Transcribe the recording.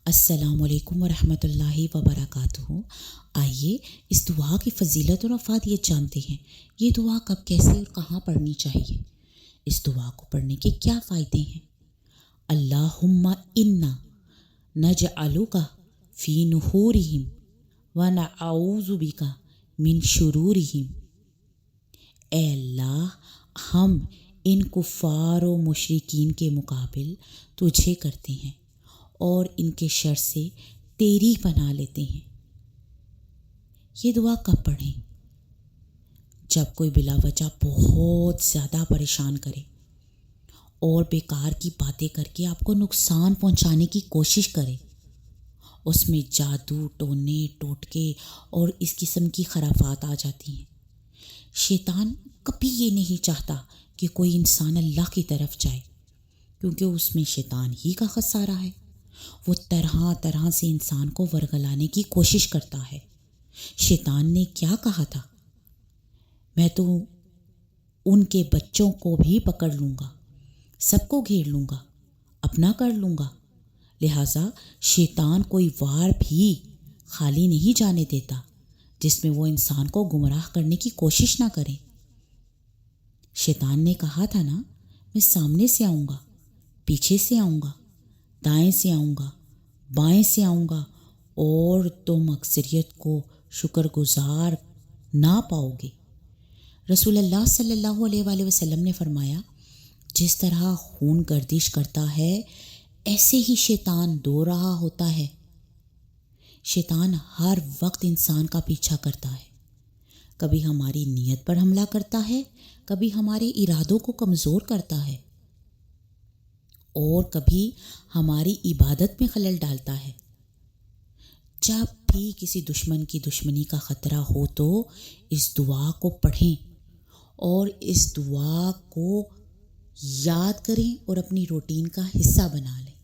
السلام علیکم ورحمۃ اللہ وبرکاتہ۔ آئیے اس دعا کی فضیلت اور افادیت جانتے ہیں۔ یہ دعا کب، کیسے اور کہاں پڑھنی چاہیے؟ اس دعا کو پڑھنے کے کیا فائدے ہیں؟ اللہم انا نجعلک فی نحورہم ونعوذ بک من شرورہم۔ اے اللہ، ہم ان کفار و مشرکین کے مقابل تجھے کرتے ہیں اور ان کے شر سے تیری پناہ لیتے ہیں۔ یہ دعا کب پڑھیں؟ جب کوئی بلا وجہ بہت زیادہ پریشان کرے اور بیکار کی باتیں کر کے آپ کو نقصان پہنچانے کی کوشش کرے، اس میں جادو، ٹونے، ٹوٹکے اور اس قسم کی خرافات آ جاتی ہیں۔ شیطان کبھی یہ نہیں چاہتا کہ کوئی انسان اللہ کی طرف جائے، کیونکہ اس میں شیطان ہی کا خسارہ ہے۔ وہ طرح طرح سے انسان کو ورگلانے کی کوشش کرتا ہے۔ شیطان نے کیا کہا تھا؟ میں تو ان کے بچوں کو بھی پکڑ لوں گا، سب کو گھیر لوں گا، اپنا کر لوں گا۔ لہٰذا شیطان کوئی وار بھی خالی نہیں جانے دیتا جس میں وہ انسان کو گمراہ کرنے کی کوشش نہ کرے۔ شیطان نے کہا تھا نا، میں سامنے سے آؤں گا، پیچھے سے آؤں گا، دائیں سے آؤں گا، بائیں سے آؤں گا، اور تم اکثریت کو شکر گزار نہ پاؤ گے۔ رسول اللہ صلی اللہ علیہ وآلہ وسلم نے فرمایا، جس طرح خون گردش کرتا ہے ایسے ہی شیطان دو رہا ہوتا ہے۔ شیطان ہر وقت انسان کا پیچھا کرتا ہے، کبھی ہماری نیت پر حملہ کرتا ہے، کبھی ہمارے ارادوں کو کمزور کرتا ہے، اور کبھی ہماری عبادت میں خلل ڈالتا ہے۔ جب بھی کسی دشمن کی دشمنی کا خطرہ ہو تو اس دعا کو پڑھیں اور اس دعا کو یاد کریں اور اپنی روٹین کا حصہ بنا لیں۔